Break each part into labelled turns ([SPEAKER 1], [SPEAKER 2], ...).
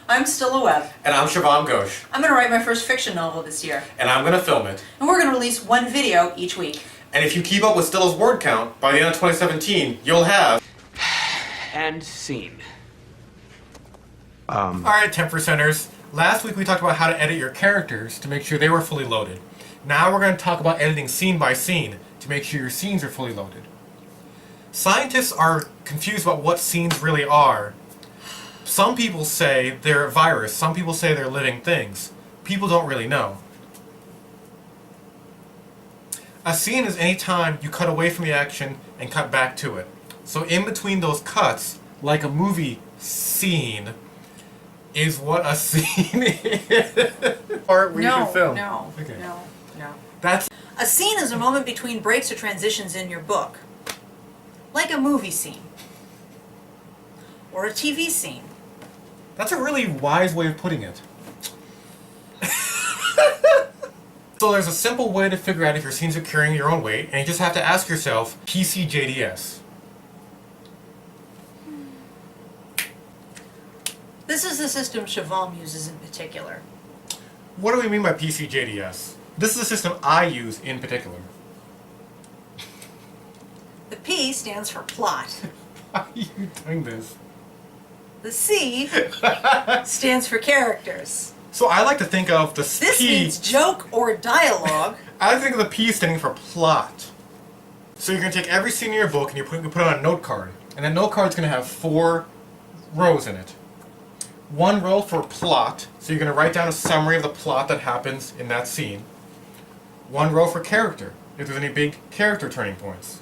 [SPEAKER 1] I'm Stila Webb.
[SPEAKER 2] And I'm Shuvom.
[SPEAKER 1] I'm going to write my first fiction novel this year.
[SPEAKER 2] And I'm going to film it.
[SPEAKER 1] And we're going to release one video each week.
[SPEAKER 2] And if you keep up with Stila's word count, by the end of 2017, you'll have...
[SPEAKER 3] And scene.
[SPEAKER 2] Alright, 10%ers. Last week we talked about how to edit your characters to make sure they were fully loaded. Now we're going to talk about editing scene by scene to make sure your scenes are fully loaded. Scientists are confused about what scenes really are. Some people say they're a virus, some people say they're living things. People don't really know. A scene is any time you cut away from the action and cut back to it. So in between those cuts, like a movie scene, is what a scene is. Part we should film.
[SPEAKER 1] No.
[SPEAKER 2] That's
[SPEAKER 1] A scene is a moment between breaks or transitions in your book. Like a movie scene. Or a TV scene.
[SPEAKER 2] That's a really wise way of putting it. So there's a simple way to figure out if your scenes are carrying your own weight, and you just have to ask yourself, PCJDS.
[SPEAKER 1] This is the system Shuvom uses in particular.
[SPEAKER 2] What do we mean by PCJDS? This is a system I use in particular.
[SPEAKER 1] The P stands for plot.
[SPEAKER 2] Why are you doing this?
[SPEAKER 1] The C stands for characters.
[SPEAKER 2] So I like to think of the
[SPEAKER 1] This
[SPEAKER 2] P...
[SPEAKER 1] means joke or dialogue.
[SPEAKER 2] I think of the P standing for plot. So you're going to take every scene in your book and you put it on a note card. And that note card's going to have 4 rows in it. 1 row for plot, so you're going to write down a summary of the plot that happens in that scene. 1 row for character, if there's any big character turning points.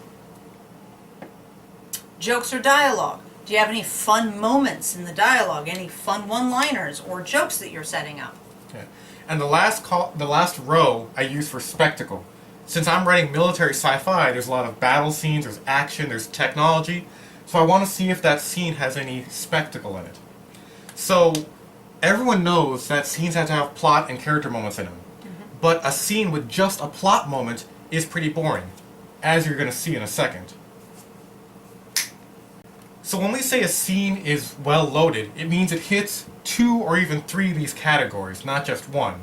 [SPEAKER 1] Jokes or dialogue. Do you have any fun moments in the dialogue? Any fun one-liners or jokes that you're setting up?
[SPEAKER 2] Okay. And the last row I use for spectacle. Since I'm writing military sci-fi, there's a lot of battle scenes, there's action, there's technology. So I want to see if that scene has any spectacle in it. So everyone knows that scenes have to have plot and character moments in them. But a scene with just a plot moment is pretty boring, as you're going to see in a second. So when we say a scene is well loaded, it means it hits 2 or even 3 of these categories, not just 1.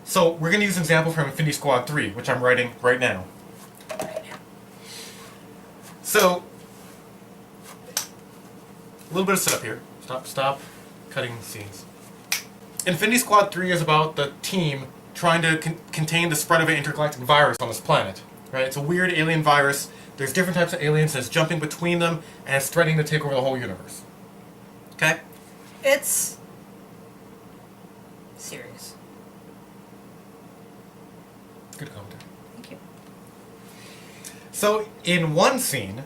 [SPEAKER 2] So we're going to use an example from Infinity Squad 3, which I'm writing right now. So, a little bit of setup here. Stop cutting scenes. Infinity Squad 3 is about the team trying to contain the spread of an intergalactic virus on this planet. Right? It's a weird alien virus. There's different types of aliens, and it's jumping between them, and it's threatening to take over the whole universe. Okay?
[SPEAKER 1] It's serious.
[SPEAKER 2] Good commentary.
[SPEAKER 1] Thank you.
[SPEAKER 2] So, in one scene,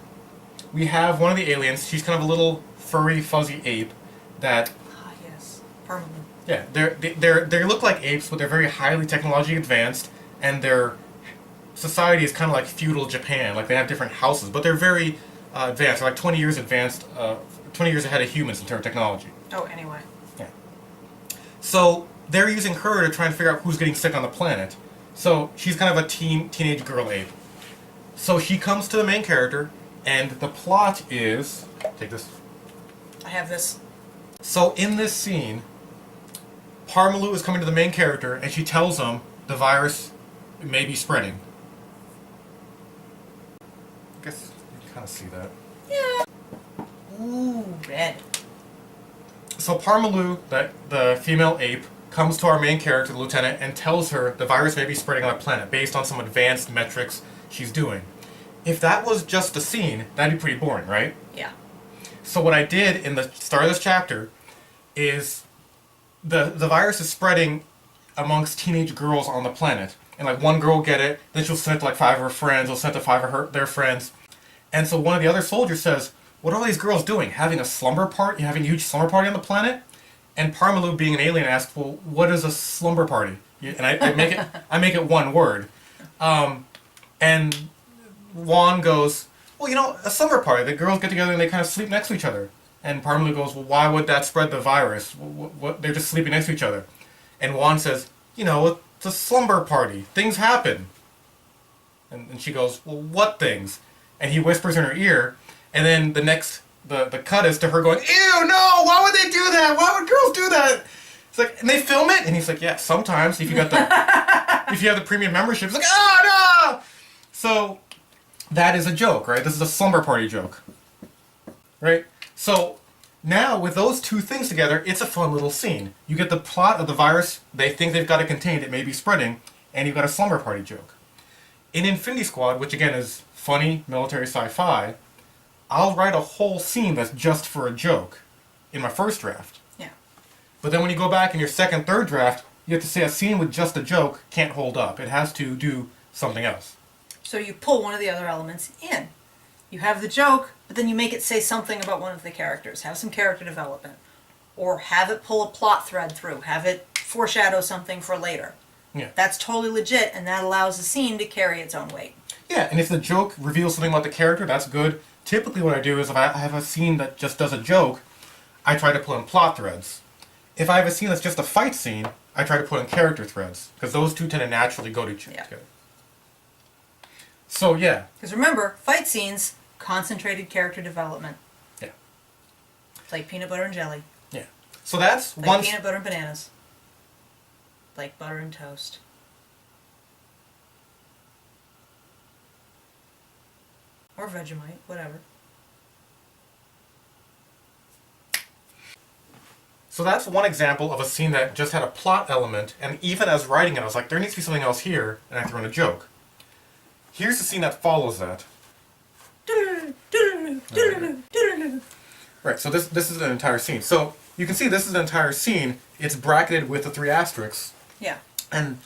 [SPEAKER 2] we have one of the aliens. She's kind of a little furry, fuzzy ape that...
[SPEAKER 1] Ah, yes. Permanent.
[SPEAKER 2] Yeah, they look like apes, but they're very highly technologically advanced, and their society is kind of like feudal Japan. Like, they have different houses, but they're very advanced. They're like 20 years advanced, 20 years ahead of humans in terms of technology.
[SPEAKER 1] Oh, anyway.
[SPEAKER 2] Yeah. So they're using her to try and figure out who's getting sick on the planet. So she's kind of a teenage girl ape. So she comes to the main character, and the plot is... Take this.
[SPEAKER 1] I have this.
[SPEAKER 2] So in this scene, Parmalu is coming to the main character, and she tells him the virus may be spreading. I guess you can kind of see that.
[SPEAKER 1] Yeah. Ooh, red.
[SPEAKER 2] So Parmalu, the female ape, comes to our main character, the lieutenant, and tells her the virus may be spreading on the planet based on some advanced metrics she's doing. If that was just a scene, that'd be pretty boring, right?
[SPEAKER 1] Yeah.
[SPEAKER 2] So what I did in the start of this chapter is the virus is spreading amongst teenage girls on the planet. And like one girl will get it, then she'll send it to like 5 of her friends, she'll send it to 5 of their friends. And so one of the other soldiers says, what are all these girls doing? Having a slumber party? Having a huge slumber party on the planet? And Parmalu, being an alien, asks, well, what is a slumber party? And I make it one word. And Juan goes, well, you know, a slumber party. The girls get together and they kind of sleep next to each other. And Parmalu goes, well, why would that spread the virus? They're just sleeping next to each other. And Juan says, you know, it's a slumber party. Things happen. And she goes, well, what things? And he whispers in her ear, and then the cut is to her going, ew, no, why would they do that? Why would girls do that? It's like, and they film it, and he's like, yeah, sometimes if you got the if you have the premium membership, it's like, oh no. So that is a joke, right? This is a slumber party joke, right? So now with those two things together, it's a fun little scene. You get the plot of the virus they think they've got it contained, it may be spreading, and you've got a slumber party joke. In Infinity Squad, which again is funny military sci-fi, I'll write a whole scene that's just for a joke in my first draft.
[SPEAKER 1] Yeah.
[SPEAKER 2] But then when you go back in your second, third draft, you have to say a scene with just a joke can't hold up. It has to do something else.
[SPEAKER 1] So you pull one of the other elements in. You have the joke, but then you make it say something about one of the characters. Have some character development. Or have it pull a plot thread through. Have it foreshadow something for later.
[SPEAKER 2] Yeah.
[SPEAKER 1] That's totally legit, and that allows the scene to carry its own weight.
[SPEAKER 2] Yeah, and if the joke reveals something about the character, that's good. Typically what I do is if I have a scene that just does a joke, I try to pull in plot threads. If I have a scene that's just a fight scene, I try to put in character threads, because those two tend to naturally go to each other.
[SPEAKER 1] Yeah.
[SPEAKER 2] So, yeah.
[SPEAKER 1] Because remember, fight scenes, concentrated character development.
[SPEAKER 2] Yeah.
[SPEAKER 1] It's like peanut butter and jelly.
[SPEAKER 2] Yeah. So that's
[SPEAKER 1] Like
[SPEAKER 2] one...
[SPEAKER 1] peanut butter and bananas. Like butter and toast. Or Vegemite, whatever.
[SPEAKER 2] So that's one example of a scene that just had a plot element, and even as writing it, I was like, there needs to be something else here, and I threw in a joke. Here's the scene that follows that. Right, so this is an entire scene. So you can see this is an entire scene. It's bracketed with the 3 asterisks.
[SPEAKER 1] Yeah.
[SPEAKER 2] And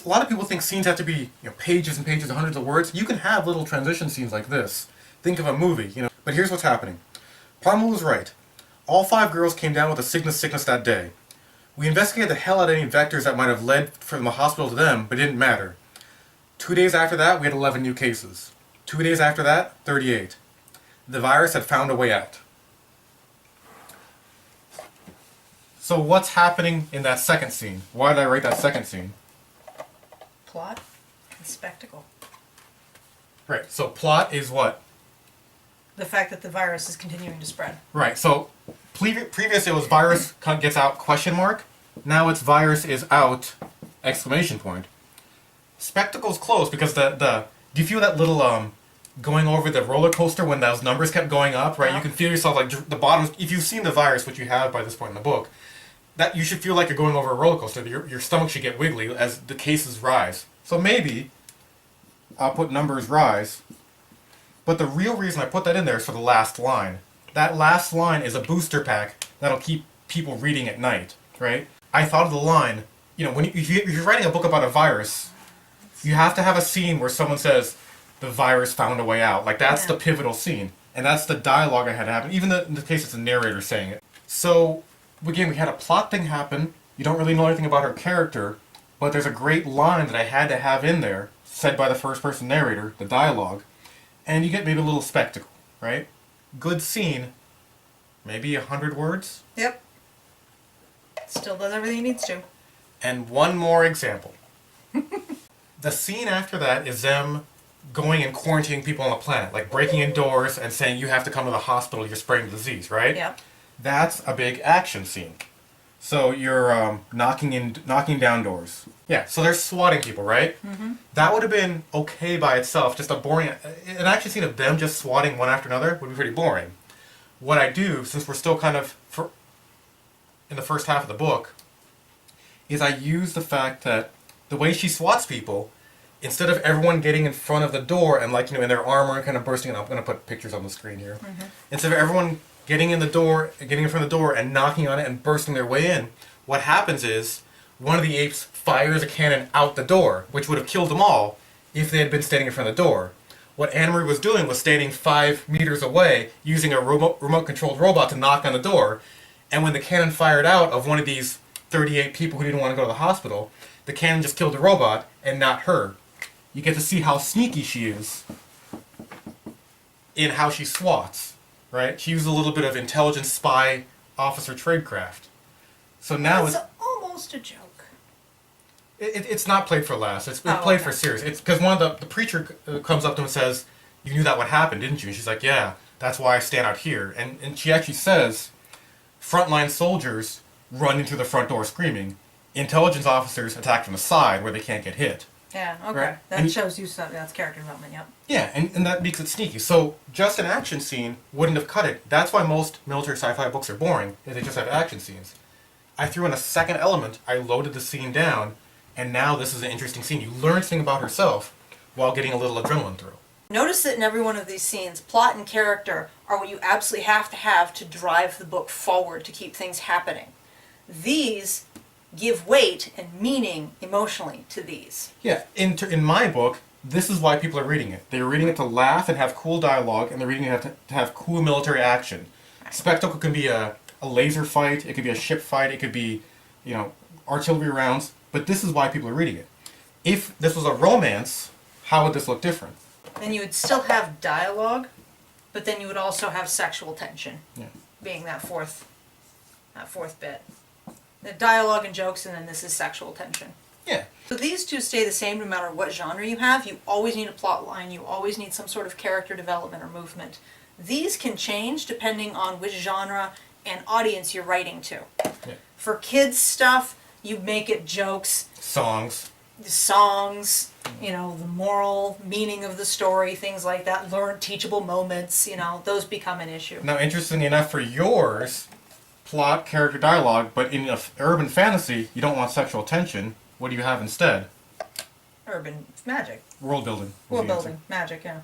[SPEAKER 2] a lot of people think scenes have to be, pages and pages, hundreds of words. You can have little transition scenes like this. Think of a movie, But here's what's happening. Parma was right. All 5 girls came down with a sickness that day. We investigated the hell out of any vectors that might have led from the hospital to them, but it didn't matter. 2 days after that, we had 11 new cases. 2 days after that, 38. The virus had found a way out. So what's happening in that second scene? Why did I write that second scene?
[SPEAKER 1] Plot and spectacle.
[SPEAKER 2] Right, so plot is what?
[SPEAKER 1] The fact that the virus is continuing to spread.
[SPEAKER 2] Right, so previous it was virus gets out question mark. Now it's virus is out exclamation point. Spectacle's close because do you feel that little going over the roller coaster when those numbers kept going up, right?
[SPEAKER 1] Yeah.
[SPEAKER 2] You can feel yourself like the bottom, if you've seen the virus, which you have by this point in the book, that you should feel like you're going over a roller coaster. Your stomach should get wiggly as the cases rise. So maybe I'll put numbers rise. But the real reason I put that in there is for the last line. That last line is a booster pack that'll keep people reading at night, right? I thought of the line, when if you're writing a book about a virus, you have to have a scene where someone says, the virus found a way out. Like, that's the pivotal scene. And that's the dialogue I had to happen, even in the case it's a narrator saying it. So, again, we had a plot thing happen. You don't really know anything about her character, but there's a great line that I had to have in there, said by the first-person narrator, the dialogue, and you get maybe a little spectacle, right? Good scene, maybe 100 words.
[SPEAKER 1] Yep. Still does everything it needs to.
[SPEAKER 2] And one more example. The scene after that is them going and quarantining people on the planet, like breaking in doors and saying you have to come to the hospital, you're spreading the disease, right?
[SPEAKER 1] Yep.
[SPEAKER 2] That's a big action scene. So you're knocking down doors. Yeah, so they're swatting people, right? Mm-hmm. That would have been okay by itself, just a boring... An action scene of them just swatting one after another would be pretty boring. What I do, since we're still kind of in the first half of the book, is I use the fact that the way she swats people, instead of everyone getting in front of the door and in their armor and kind of bursting, and I'm going to put pictures on the screen here. Mm-hmm. Instead of everyone getting in front of the door and knocking on it and bursting their way in, what happens is one of the apes fires a cannon out the door, which would have killed them all if they had been standing in front of the door. What Anne-Marie was doing was standing 5 meters away, using a remote-controlled robot to knock on the door, and when the cannon fired out of one of these 38 people who didn't want to go to the hospital, the cannon just killed the robot and not her. You get to see how sneaky she is in how she swats, right? She used a little bit of intelligence spy officer tradecraft. So now
[SPEAKER 1] It's almost a joke.
[SPEAKER 2] it's not played for laughs. It's played for serious. It's because one of the preacher comes up to him and says, "You knew that would happen, didn't you?" And she's like, "Yeah, that's why I stand out here." And she actually says, frontline soldiers running through the front door screaming. Intelligence officers attack from the side where they can't get hit.
[SPEAKER 1] Yeah, okay.
[SPEAKER 2] Right.
[SPEAKER 1] That
[SPEAKER 2] And-
[SPEAKER 1] shows you some, that's character development, yep.
[SPEAKER 2] Yeah, and that makes it sneaky. So just an action scene wouldn't have cut it. That's why most military sci-fi books are boring, is they just have action scenes. I threw in a second element, I loaded the scene down, and now this is an interesting scene. You learn something about herself while getting a little adrenaline through.
[SPEAKER 1] Notice that in every one of these scenes, plot and character are what you absolutely have to drive the book forward to keep things happening. These give weight and meaning emotionally to these.
[SPEAKER 2] Yeah, in my book, this is why people are reading it. They're reading it to laugh and have cool dialogue, and they're reading it to have cool military action. Spectacle can be a laser fight, it could be a ship fight, it could be, artillery rounds, but this is why people are reading it. If this was a romance, how would this look different?
[SPEAKER 1] Then you would still have dialogue, but then you would also have sexual tension,
[SPEAKER 2] Yeah.
[SPEAKER 1] being that fourth bit. The dialogue and jokes, and then this is sexual tension.
[SPEAKER 2] Yeah.
[SPEAKER 1] So these two stay the same no matter what genre you have. You always need a plot line, you always need some sort of character development or movement. These can change depending on which genre and audience you're writing to.
[SPEAKER 2] Yeah.
[SPEAKER 1] For kids stuff, you make it jokes,
[SPEAKER 2] Songs.
[SPEAKER 1] songs, the moral meaning of the story, things like that, teachable moments, those become an issue.
[SPEAKER 2] Now, interestingly enough, for yours, plot, character, dialogue, but in urban fantasy, you don't want sexual tension. What do you have instead?
[SPEAKER 1] Urban magic.
[SPEAKER 2] World building. is
[SPEAKER 1] World
[SPEAKER 2] the answer.
[SPEAKER 1] building, magic, yeah.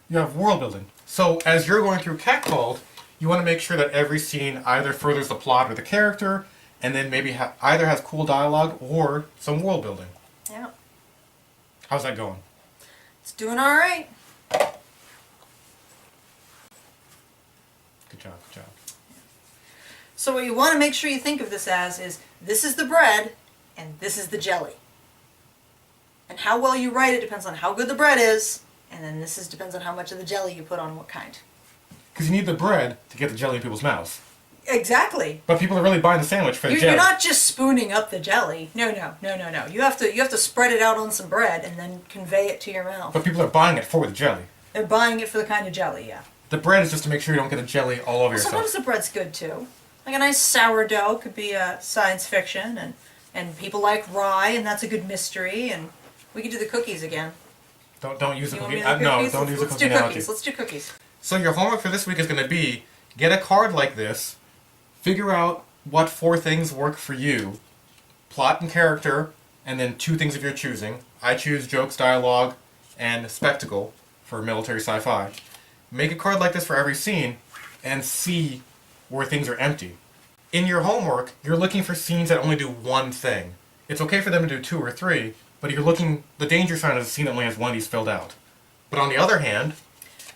[SPEAKER 2] You have world building. So as you're going through Catcalled, you want to make sure that every scene either furthers the plot or the character, and then maybe either has cool dialogue or some world building.
[SPEAKER 1] Yeah.
[SPEAKER 2] How's that going?
[SPEAKER 1] It's doing all right.
[SPEAKER 2] Good job, good job.
[SPEAKER 1] So what you want to make sure you think of this as is, this is the bread, and this is the jelly. And how well you write it depends on how good the bread is, and then depends on how much of the jelly you put on what kind.
[SPEAKER 2] Because you need the bread to get the jelly in people's mouths.
[SPEAKER 1] Exactly.
[SPEAKER 2] But people are really buying the sandwich for the
[SPEAKER 1] You're
[SPEAKER 2] jelly.
[SPEAKER 1] not just spooning up the jelly. No. You have to spread it out on some bread and then convey it to your mouth.
[SPEAKER 2] But people are buying it for the jelly.
[SPEAKER 1] They're buying it for the kind of jelly, yeah.
[SPEAKER 2] The bread is just to make sure you don't get the jelly all over yourself.
[SPEAKER 1] Sometimes the bread's good too. Like a nice sourdough could be science fiction, and people like rye, and that's a good mystery. And we could do the cookies again.
[SPEAKER 2] Don't use the
[SPEAKER 1] You want me
[SPEAKER 2] cookie.
[SPEAKER 1] to do
[SPEAKER 2] No,
[SPEAKER 1] cookies?
[SPEAKER 2] don't use the
[SPEAKER 1] Let's
[SPEAKER 2] cookie
[SPEAKER 1] do
[SPEAKER 2] analogy.
[SPEAKER 1] cookies. Let's do cookies.
[SPEAKER 2] So your homework for this week is going to be, get a card like this, figure out what 4 things work for you, plot and character, and then 2 things of your choosing. I choose jokes, dialogue, and spectacle for military sci-fi. Make a card like this for every scene, and see where things are empty. In your homework, you're looking for scenes that only do one thing. It's okay for them to do 2 or 3, but the danger sign is a scene that only has 1 of these filled out. But on the other hand,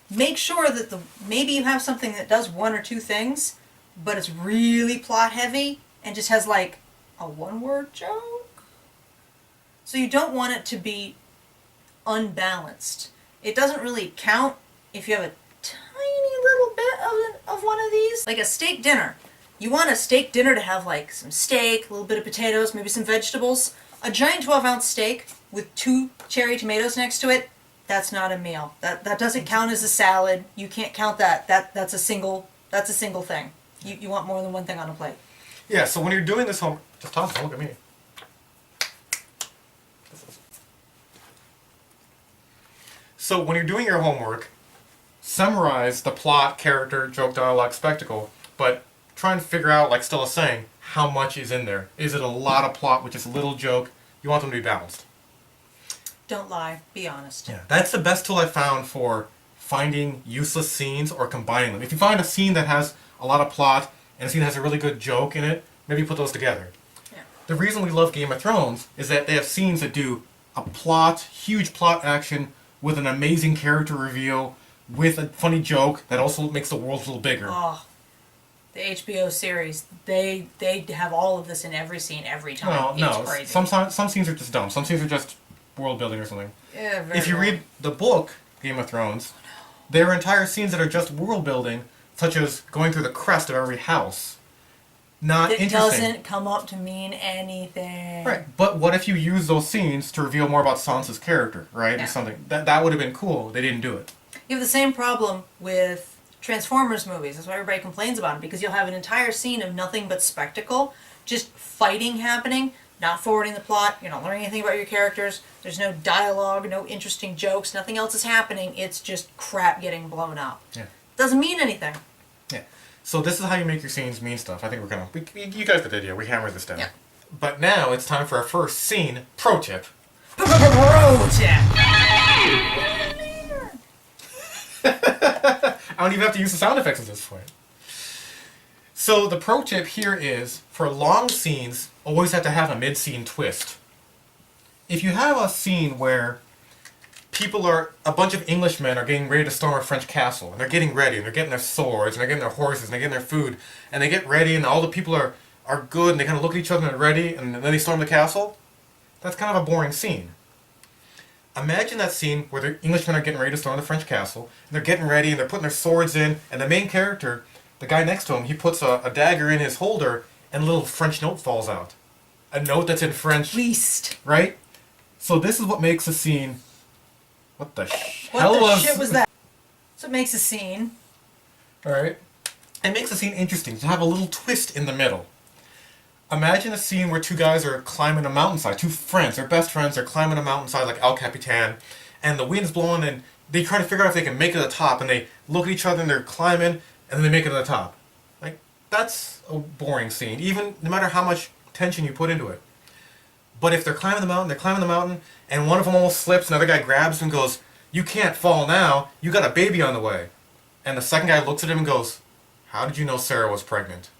[SPEAKER 1] Make sure that maybe you have something that does 1 or 2 things, but it's really plot heavy and just has like a 1-word joke. So you don't want it to be unbalanced. It doesn't really count if you have a tiny little bit of one of these. Like a steak dinner. You want a steak dinner to have like some steak, a little bit of potatoes, maybe some vegetables. A giant 12-ounce steak with 2 cherry tomatoes next to it, that's not a meal. That doesn't count as a salad. You can't count that. That's a single thing. You want more than one thing on a plate.
[SPEAKER 2] yeah, so when you're doing this homework, just toss it, don't look at me. So when you're doing your homework, summarize the plot, character, joke, dialogue, spectacle, but try and figure out, like Stila's saying, how much is in there. Is it a lot of plot with just a little joke? You want them to be balanced.
[SPEAKER 1] Don't lie. Be honest.
[SPEAKER 2] Yeah, that's the best tool I found for finding useless scenes or combining them. If you find a scene that has a lot of plot and a scene that has a really good joke in it, maybe put those together.
[SPEAKER 1] Yeah.
[SPEAKER 2] The reason we love Game of Thrones is that they have scenes that do a plot, huge plot action, with an amazing character reveal, with a funny joke that also makes the world a little bigger.
[SPEAKER 1] Oh, the HBO series, they have all of this in every scene every time.
[SPEAKER 2] No,
[SPEAKER 1] It's crazy.
[SPEAKER 2] some scenes are just dumb. Some scenes are just world building or something.
[SPEAKER 1] Yeah, very
[SPEAKER 2] If you
[SPEAKER 1] well.
[SPEAKER 2] read the book, Game of Thrones, there are entire scenes that are just world building, such as going through the crest of every house. not
[SPEAKER 1] It
[SPEAKER 2] interesting.
[SPEAKER 1] doesn't come up to mean anything.
[SPEAKER 2] Right, but what if you use those scenes to reveal more about Sansa's character, right?
[SPEAKER 1] Yeah.
[SPEAKER 2] Or something. That would have been cool. They didn't do it.
[SPEAKER 1] You have the same problem with Transformers movies. That's why everybody complains about them, because you'll have an entire scene of nothing but spectacle, just fighting happening, not forwarding the plot, you're not learning anything about your characters, there's no dialogue, no interesting jokes, nothing else is happening, it's just crap getting blown up.
[SPEAKER 2] Yeah.
[SPEAKER 1] Doesn't mean anything.
[SPEAKER 2] Yeah. So this is how you make your scenes mean stuff. I think we're gonna... you guys did the idea. We hammered this down.
[SPEAKER 1] Yeah.
[SPEAKER 2] But now it's time for our first scene pro tip.
[SPEAKER 1] Pro tip!
[SPEAKER 2] I don't even have to use the sound effects at this point. So the pro tip here is, for long scenes, always have to have a mid-scene twist. If you have a scene where a bunch of Englishmen are getting ready to storm a French castle, and they're getting ready, and they're getting their swords, and they're getting their horses, and they're getting their food, and they get ready, and all the people are good, and they kind of look at each other and they're ready, and then they storm the castle, that's kind of a boring scene. Imagine that scene where the Englishmen are getting ready to storm the French castle, and they're getting ready, and they're putting their swords in, and the main character, the guy next to him, he puts a dagger in his holder, and a little French note falls out. A note that's in French.
[SPEAKER 1] Least.
[SPEAKER 2] Right? So this is what makes a scene... What the
[SPEAKER 1] Shit was that? So it makes a scene.
[SPEAKER 2] Alright? It makes a scene interesting, to have a little twist in the middle. Imagine a scene where two guys are climbing a mountainside, two friends, they're best friends, they're climbing a mountainside like El Capitan, and the wind's blowing, and they try to figure out if they can make it to the top, and they look at each other and they're climbing, and then they make it to the top. Like, that's a boring scene, even no matter how much tension you put into it. But if they're climbing the mountain, and one of them almost slips, another guy grabs him and goes, "You can't fall now, you got a baby on the way." And the second guy looks at him and goes, "How did you know Sarah was pregnant?"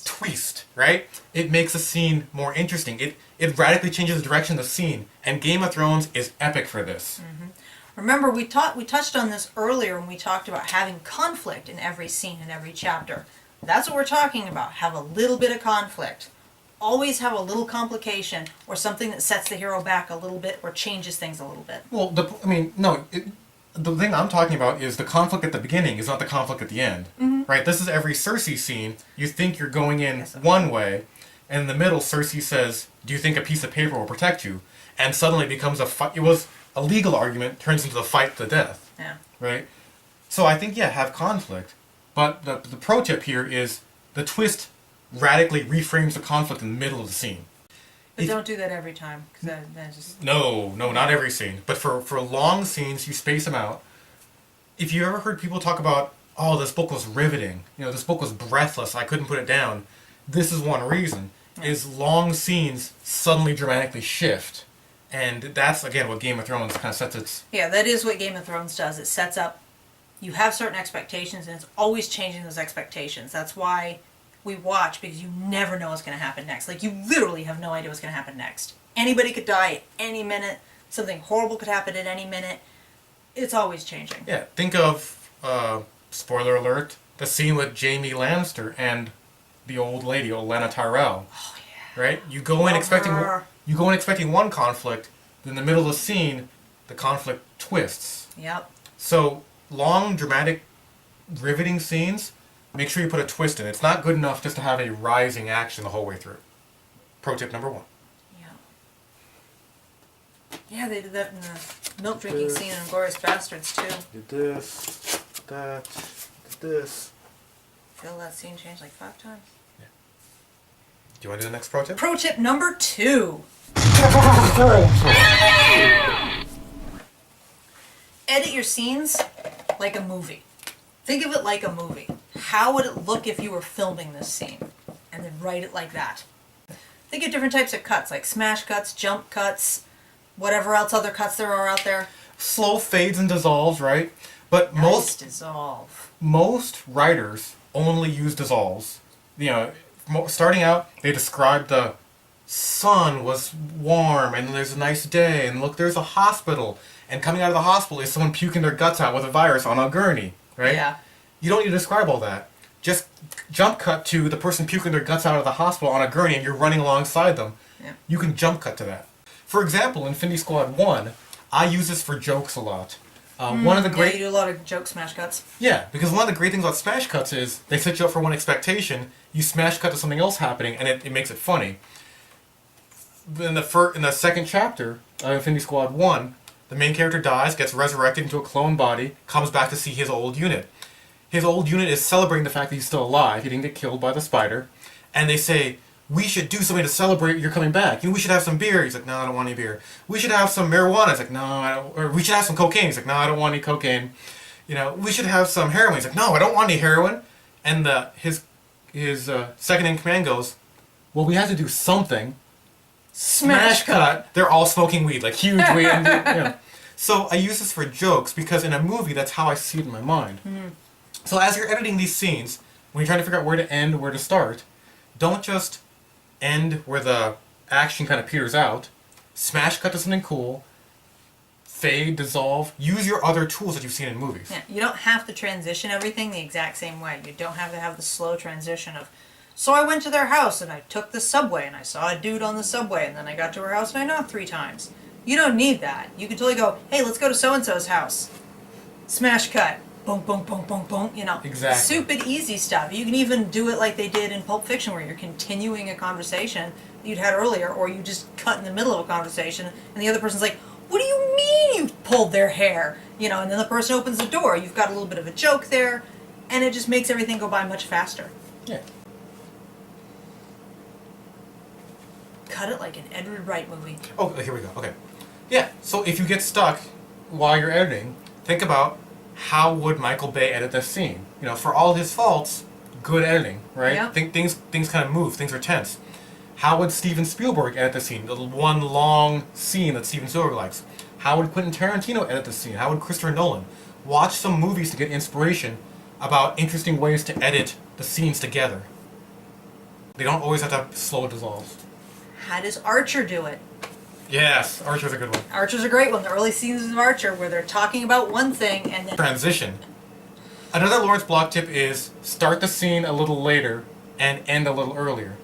[SPEAKER 2] Twist, right? It makes a scene more interesting. It radically changes the direction of the scene. And Game of Thrones is epic for this.
[SPEAKER 1] Mm-hmm. Remember, we touched on this earlier when we talked about having conflict in every scene, in every chapter. That's what we're talking about. Have a little bit of conflict. Always have a little complication or something that sets the hero back a little bit or changes things a little bit.
[SPEAKER 2] Well, the thing I'm talking about is the conflict at the beginning is not the conflict at the end.
[SPEAKER 1] Mm-hmm.
[SPEAKER 2] Right? This is every Cersei scene. You think you're going in one way, and in the middle, Cersei says, "Do you think a piece of paper will protect you?" And suddenly it becomes a fight. It was a legal argument, turns into the fight to the death.
[SPEAKER 1] Yeah.
[SPEAKER 2] Right? So I think, yeah, have conflict. But the pro tip here is the twist radically reframes the conflict in the middle of the scene.
[SPEAKER 1] But don't do that every time, because that just...
[SPEAKER 2] No, not every scene. But for long scenes, you space them out. If you ever heard people talk about, "Oh, this book was riveting. This book was breathless. I couldn't put it down." This is one reason. Is long scenes suddenly dramatically shift. And that's, again, what Game of Thrones kind of sets its...
[SPEAKER 1] Yeah, that is what Game of Thrones does. It sets up... You have certain expectations, and it's always changing those expectations. That's why we watch, because you never know what's going to happen next. Like, you literally have no idea what's going to happen next. Anybody could die at any minute. Something horrible could happen at any minute. It's always changing.
[SPEAKER 2] Yeah, think of, spoiler alert, the scene with Jaime Lannister and the old lady, Olenna Tyrell.
[SPEAKER 1] Oh, yeah.
[SPEAKER 2] Right? You go in
[SPEAKER 1] Love
[SPEAKER 2] expecting
[SPEAKER 1] her.
[SPEAKER 2] one conflict, then in the middle of the scene, the conflict twists.
[SPEAKER 1] Yep.
[SPEAKER 2] So, long, dramatic, riveting scenes, make sure you put a twist in it. It's not good enough just to have a rising action the whole way through. Pro tip number 1.
[SPEAKER 1] Yeah, they did that in the milk drinking scene in Glorious Bastards, too.
[SPEAKER 2] Did this, that, did this.
[SPEAKER 1] Feel that scene change like 5 times.
[SPEAKER 2] Yeah. Do you want to do the next pro tip?
[SPEAKER 1] Pro tip number 2. Edit your scenes like a movie. Think of it like a movie. How would it look if you were filming this scene? And then write it like that. Think of different types of cuts, like smash cuts, jump cuts, whatever else other cuts there are out there.
[SPEAKER 2] Slow fades and dissolves, right? But
[SPEAKER 1] Nice dissolve.
[SPEAKER 2] most writers only use dissolves. Starting out, they describe the sun was warm and there's a nice day and look, there's a hospital. And coming out of the hospital is someone puking their guts out with a virus on a gurney, right?
[SPEAKER 1] Yeah.
[SPEAKER 2] You don't need to describe all that. Just jump cut to the person puking their guts out of the hospital on a gurney and you're running alongside them.
[SPEAKER 1] Yeah.
[SPEAKER 2] You can jump cut to that. For example, in Infinity Squad 1, I use this for jokes a lot. One of the
[SPEAKER 1] Yeah,
[SPEAKER 2] great
[SPEAKER 1] you do a lot of joke smash cuts.
[SPEAKER 2] Yeah, because one of the great things about smash cuts is they set you up for one expectation, you smash cut to something else happening, and it makes it funny. In the second chapter of Infinity Squad 1, the main character dies, gets resurrected into a clone body, comes back to see his old unit. His old unit is celebrating the fact that he's still alive, he didn't get killed by the spider, and they say, we should do something to celebrate you're coming back. We should have some beer. He's like, no, I don't want any beer. We should have some marijuana. He's like, no, I don't. Or we should have some cocaine. He's like, no, I don't want any cocaine. We should have some heroin. He's like, no, I don't want any heroin. And his second in command goes, well, we have to do something. Smash cut. They're all smoking weed, like huge weed. So I use this for jokes because in a movie, that's how I see it in my mind. So as you're editing these scenes, when you're trying to figure out where to end, where to start, don't just end where the action kind of peters out. Smash cut to something cool. Fade, dissolve. Use your other tools that you've seen in movies.
[SPEAKER 1] Yeah, you don't have to transition everything the exact same way. You don't have to have the slow transition of, so I went to their house and I took the subway and I saw a dude on the subway and then I got to her house and I knocked 3 times. You don't need that. You can totally go, hey, let's go to so-and-so's house. Smash cut. Boom, boom, boom, boom, boom,
[SPEAKER 2] Exactly.
[SPEAKER 1] Stupid easy stuff. You can even do it like they did in Pulp Fiction where you're continuing a conversation that you'd had earlier, or you just cut in the middle of a conversation and the other person's like, what do you mean you pulled their hair? And then the person opens the door. You've got a little bit of a joke there, and it just makes everything go by much faster.
[SPEAKER 2] Yeah.
[SPEAKER 1] Cut it like an Edward Wright movie.
[SPEAKER 2] Oh, here we go. Okay. Yeah, so if you get stuck while you're editing, think about how would Michael Bay edit this scene? For all his faults, good editing, right?
[SPEAKER 1] Yeah.
[SPEAKER 2] Things kind of move, things are tense. How would Steven Spielberg edit the scene? The one long scene that Steven Spielberg likes. How would Quentin Tarantino edit the scene? How would Christopher Nolan? Watch some movies to get inspiration about interesting ways to edit the scenes together. They don't always have to slow dissolve.
[SPEAKER 1] How does Archer do it?
[SPEAKER 2] Yes, Archer's a good one.
[SPEAKER 1] Archer's a great one. The early seasons of Archer where they're talking about one thing and then...
[SPEAKER 2] Transition. Another Lawrence Block tip is start the scene a little later and end a little earlier.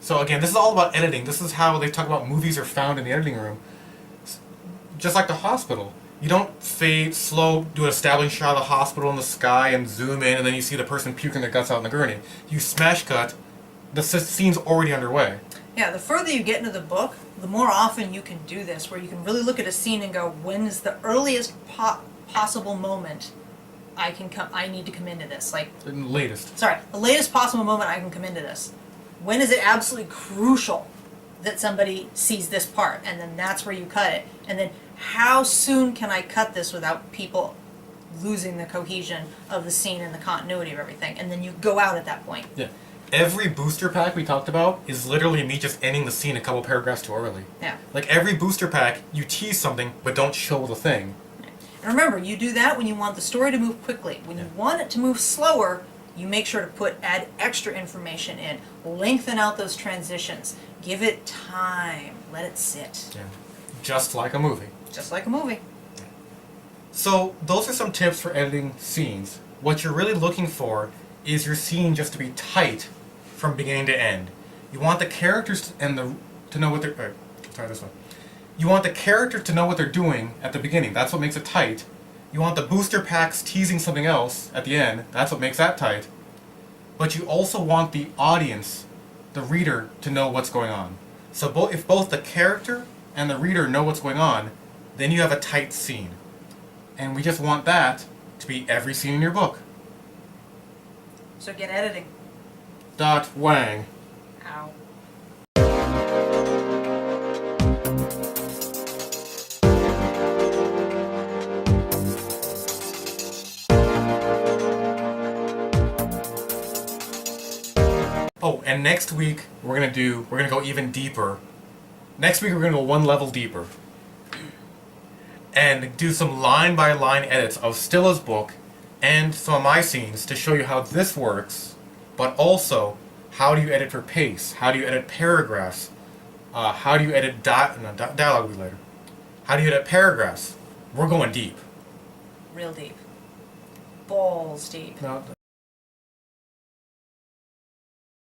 [SPEAKER 2] So again, this is all about editing. This is how they talk about movies are found in the editing room. Just like the hospital. You don't fade, slow, do an establishing shot of the hospital in the sky and zoom in and then you see the person puking their guts out in the gurney. You smash cut, the scene's already underway.
[SPEAKER 1] Yeah, the further you get into the book, the more often you can do this, where you can really look at a scene and go, when is the earliest possible moment I need to come into this?
[SPEAKER 2] The latest.
[SPEAKER 1] The latest possible moment I can come into this. When is it absolutely crucial that somebody sees this part? And then that's where you cut it. And then how soon can I cut this without people losing the cohesion of the scene and the continuity of everything? And then you go out at that point.
[SPEAKER 2] Yeah. Every booster pack we talked about is literally me just ending the scene a couple paragraphs too early.
[SPEAKER 1] Yeah.
[SPEAKER 2] Like every booster pack, you tease something, but don't show the thing.
[SPEAKER 1] And remember, you do that when you want the story to move quickly. When you want it to move slower, you make sure to add extra information in. Lengthen out those transitions. Give it time. Let it sit.
[SPEAKER 2] Yeah. Just like a movie.
[SPEAKER 1] Just like a movie.
[SPEAKER 2] So those are some tips for editing scenes. What you're really looking for is your scene just to be tight from beginning to end. You want the characters to know what they're... try this one. You want the character to know what they're doing at the beginning. That's what makes it tight. You want the booster packs teasing something else at the end. That's what makes that tight. But you also want the audience, the reader, to know what's going on. So if both the character and the reader know what's going on, then you have a tight scene. And we just want that to be every scene in your book.
[SPEAKER 1] So get editing.
[SPEAKER 2] Wang.
[SPEAKER 1] Ow.
[SPEAKER 2] Oh, and next week we're gonna go even deeper. Next week we're gonna go one level deeper. And do some line-by-line edits of Stila's book and some of my scenes to show you how this works, but also how do you edit for pace, how do you edit paragraphs, how do you edit dialogue will be later. How do you edit paragraphs? We're going deep.
[SPEAKER 1] Real deep. Balls deep.
[SPEAKER 2] No,